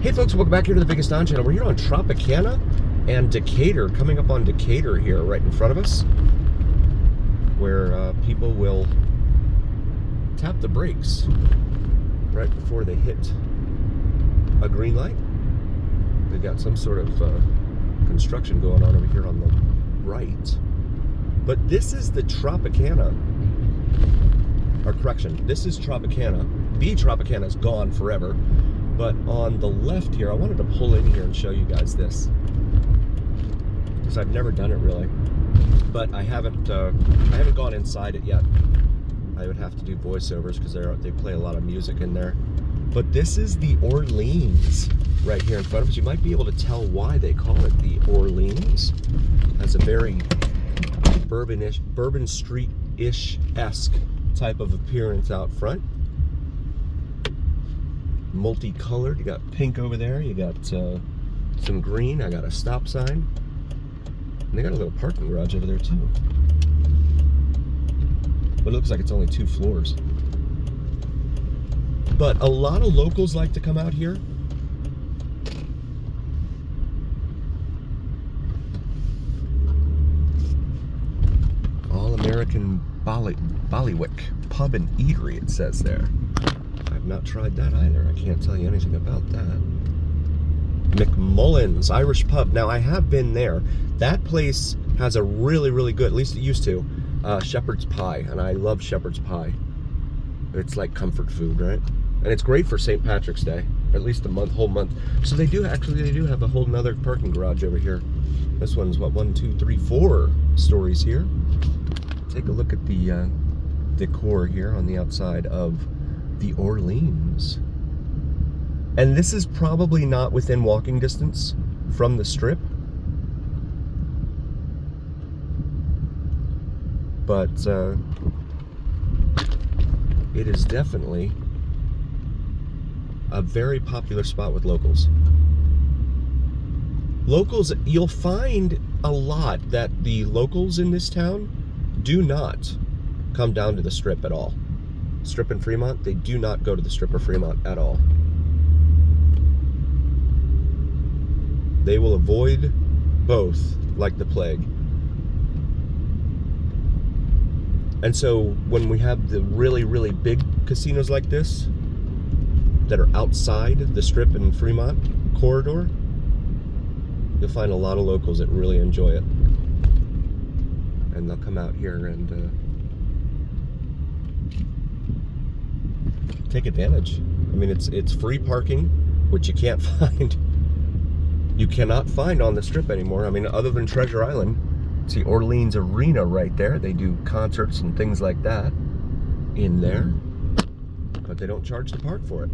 Hey folks, welcome back here to the Vegas Don channel. We're here on Tropicana and Decatur, coming up on Decatur here right in front of us, where people will tap the brakes right before they hit a green light. They've got some sort of construction going on over here on the right. But this is the Tropicana, or correction, this is Tropicana. The Tropicana is gone forever. But on the left here, I wanted to pull in here and show you guys this, because I've never done it really, but I haven't gone inside it yet. I would have to do voiceovers because they play a lot of music in there. But this is the Orleans right here in front of us. You might be able to tell why they call it the Orleans. It has a very Bourbon Street-ish-esque type of appearance out front. Multicolored. You got pink over there, you got some green, I got a stop sign, and they got a little parking garage over there too. But it looks like it's only 2 floors. But a lot of locals like to come out here. All-American Ballywick Pub and Eatery, it says there. I've not tried that either. I can't tell you anything about that. McMullen's Irish Pub. Now, I have been there. That place has a really, really good, at least it used to, shepherd's pie. And I love shepherd's pie. It's like comfort food, right? And it's great for St. Patrick's Day. At least a whole month. So they do have a whole nother parking garage over here. This one's what, 1, 2, 3, 4 stories here. Take a look at the decor here on the outside of the Orleans. And this is probably not within walking distance from the Strip, but it is definitely a very popular spot with locals. Locals, you'll find a lot that the locals in this town do not come down to the Strip at all. Strip in Fremont, they do not go to the Strip of Fremont at all. They will avoid both like the plague. And so when we have the really, really big casinos like this that are outside the Strip and Fremont corridor, you'll find a lot of locals that really enjoy it. And they'll come out here and take advantage. I mean, it's free parking, which you can't find. You cannot find on the Strip anymore. I mean, other than Treasure Island. See Orleans Arena right there. They do concerts and things like that in there, but they don't charge to park for it.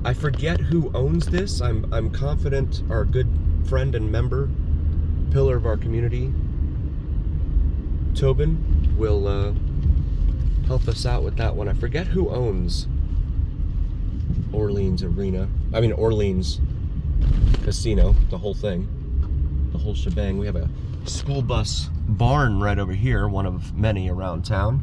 I forget who owns this. I'm confident our good friend and member, pillar of our community, Tobin, will help us out with that one. I forget who owns Orleans Casino, the whole thing, the whole shebang. We have a school bus barn right over here, one of many around town.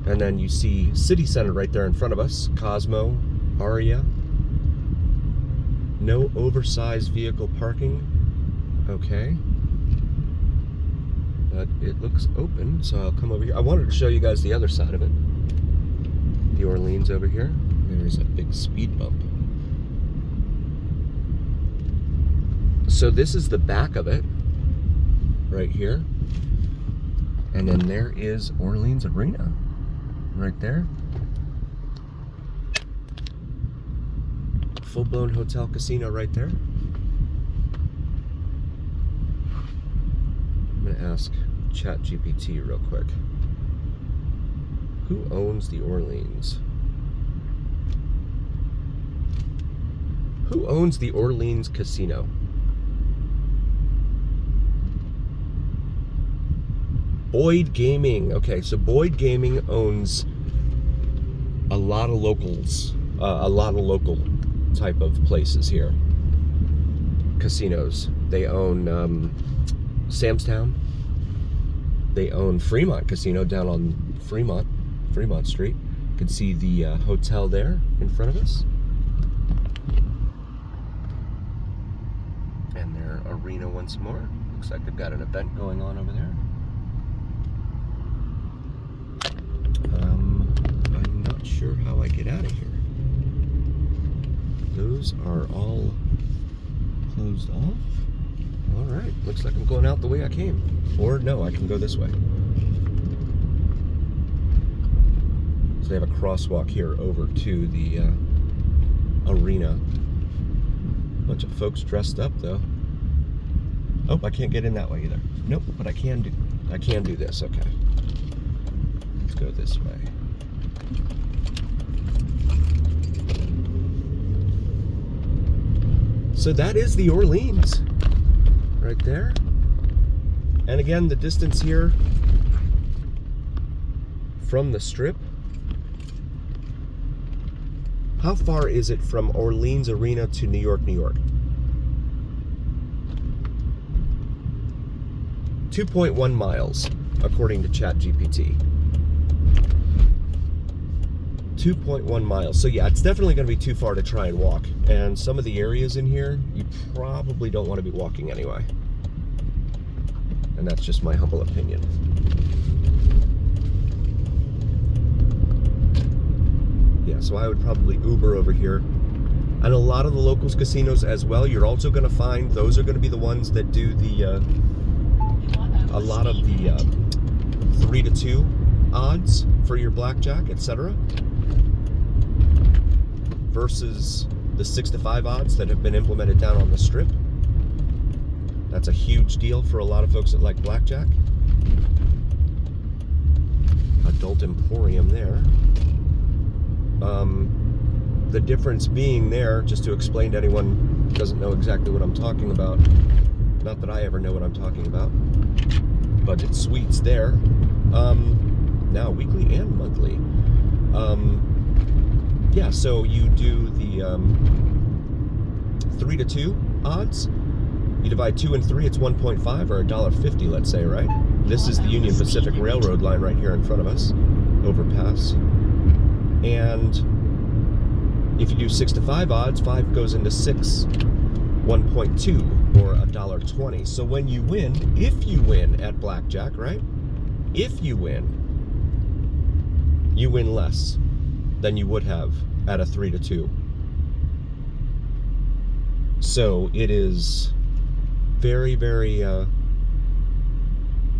And then you see City Center right there in front of us, Cosmo, Aria. No oversized vehicle parking. Okay. But it looks open, so I'll come over here. I wanted to show you guys the other side of it. The Orleans over here. There's a big speed bump. So this is the back of it, right here. And then there is Orleans Arena, right there. Full-blown hotel casino right there. I'm gonna ask ChatGPT real quick. Who owns the Orleans? Who owns the Orleans Casino? Boyd Gaming. Okay, so Boyd Gaming owns a lot of locals, a lot of local type of places here. Casinos. They own Samstown. They own Fremont Casino down on Fremont Street. can see the hotel there in front of us. And their arena once more. Looks like they've got an event going on over there. I'm not sure how I get out of here. Those are all closed off. All right, looks like I'm going out the way I came. Or no, I can go this way. So they have a crosswalk here over to the arena. Bunch of folks dressed up though. Oh, I can't get in that way either. Nope, but I can do this, okay. Let's go this way. So that is the Orleans, right there. And again, the distance here from the Strip. How far is it from Orleans Arena to New York, New York? 2.1 miles, according to ChatGPT. 2.1 miles. So yeah, it's definitely going to be too far to try and walk. And some of the areas in here, you probably don't want to be walking anyway. And that's just my humble opinion. Yeah, so I would probably Uber over here. And a lot of the locals casinos as well, you're also going to find those are going to be the ones that do the a lot of the 3-2 odds for your blackjack, etc. versus the 6-5 odds that have been implemented down on the Strip. That's a huge deal for a lot of folks that like blackjack. Adult Emporium there. The difference being there, just to explain to anyone who doesn't know exactly what I'm talking about, not that I ever know what I'm talking about, budget suites there, now weekly and monthly. Yeah, so you do the 3-2 odds. You divide 2 and 3, it's 1.5 or $1.50, let's say, right? This is the Union Pacific Railroad line right here in front of us, overpass. And if you do 6-5 odds, 5 goes into 6, 1.2 or $1.20. So when you win, if you win at blackjack, right? If you win less than you would have at a 3-2. So it is very, very,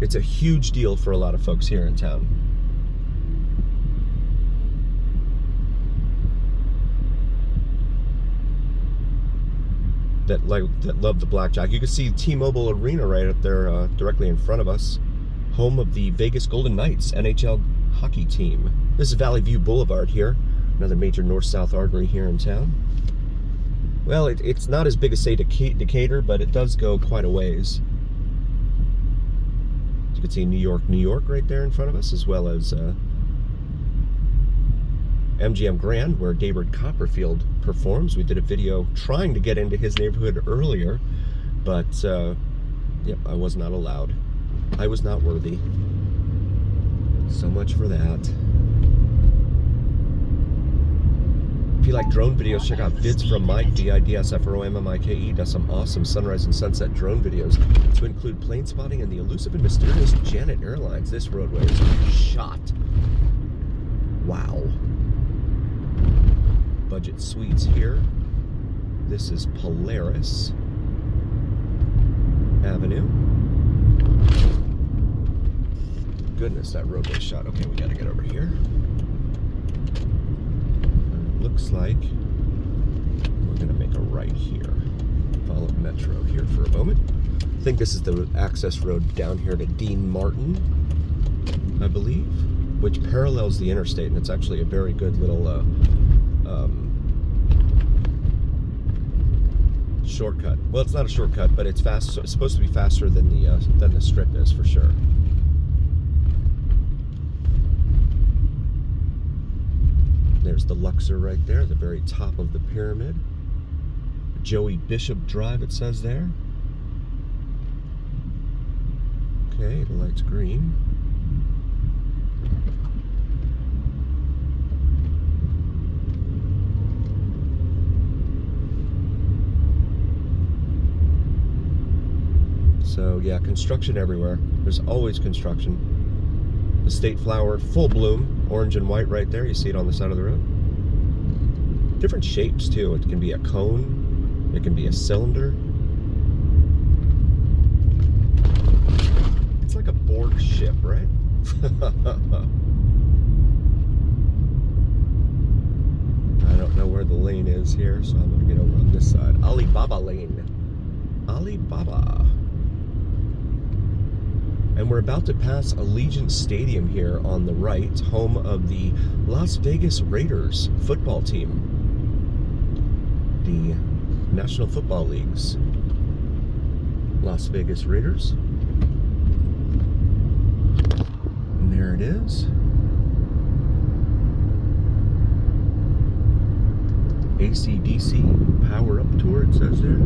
it's a huge deal for a lot of folks here in town. That love the blackjack. You can see T-Mobile Arena right up there, directly in front of us, home of the Vegas Golden Knights NHL hockey team. This is Valley View Boulevard here, another major north-south artery here in town. Well, it's not as big as, say, Decatur, but it does go quite a ways. You can see New York, New York right there in front of us, as well as MGM Grand, where David Copperfield performs. We did a video trying to get into his neighborhood earlier, but yep, I was not allowed. I was not worthy. So much for that. If you like drone videos, check out vids from Mike, VIDSFROMMIKE, does some awesome sunrise and sunset drone videos to include plane spotting and the elusive and mysterious Janet Airlines. This roadway is shot. Wow. Budget suites here. This is Polaris Avenue. Goodness, that roadway shot. Okay, we gotta get over here. Looks like we're gonna make a right here. Follow Metro here for a moment. I think this is the access road down here to Dean Martin, I believe, which parallels the interstate, and it's actually a very good little shortcut. Well, it's not a shortcut, but it's fast. So it's supposed to be faster than the Strip is, for sure. There's the Luxor right there, the very top of the pyramid. Joey Bishop Drive, it says there. Okay, the light's green. So yeah, construction everywhere. There's always construction. The state flower, full bloom, orange and white right there. You see it on the side of the road. Different shapes too. It can be a cone, it can be a cylinder. It's like a Borg ship, right? I don't know where the lane is here, so I'm going to get over on this side. Alibaba Lane. Alibaba. And we're about to pass Allegiant Stadium here on the right, home of the Las Vegas Raiders football team. The National Football League's Las Vegas Raiders. And there it is. AC/DC Power Up Tour, it says there.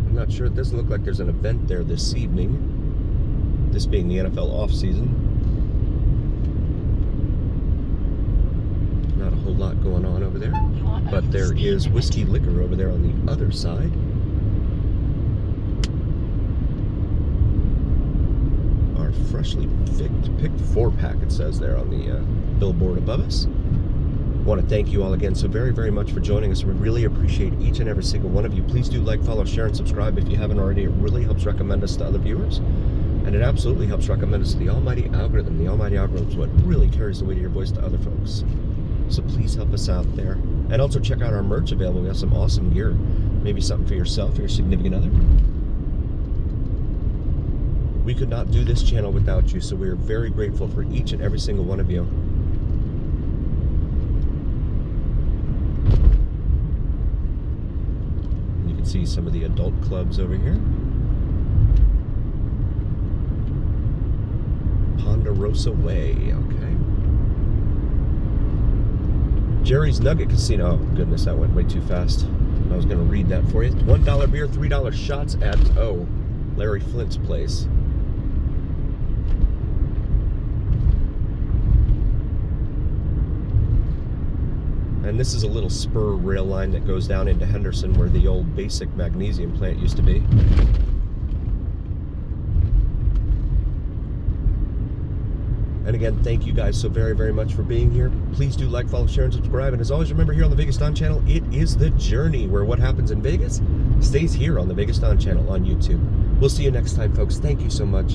I'm not sure, it doesn't look like there's an event there this evening. This being the NFL off season. Not a whole lot going on over there. But there is whiskey liquor over there on the other side. Our freshly picked 4-pack, it says there on the billboard above us. I want to thank you all again so very, very much for joining us. We really appreciate each and every single one of you. Please do like, follow, share, and subscribe if you haven't already. It really helps recommend us to other viewers. And it absolutely helps recommend us to the almighty algorithm. The almighty algorithm is what really carries the weight of your voice to other folks. So please help us out there. And also check out our merch available. We have some awesome gear. Maybe something for yourself or your significant other. We could not do this channel without you, so we are very grateful for each and every single one of you. And you can see some of the adult clubs over here. Ponderosa Way, okay. Jerry's Nugget Casino. Oh, goodness, that went way too fast. I was going to read that for you. $1 beer, $3 shots at, Larry Flint's place. And this is a little spur rail line that goes down into Henderson where the old Basic magnesium plant used to be. And again, thank you guys so very, very much for being here. Please do like, follow, share, and subscribe. And as always, remember here on the Vegas Don channel, it is the journey where what happens in Vegas stays here on the Vegas Don channel on YouTube. We'll see you next time, folks. Thank you so much.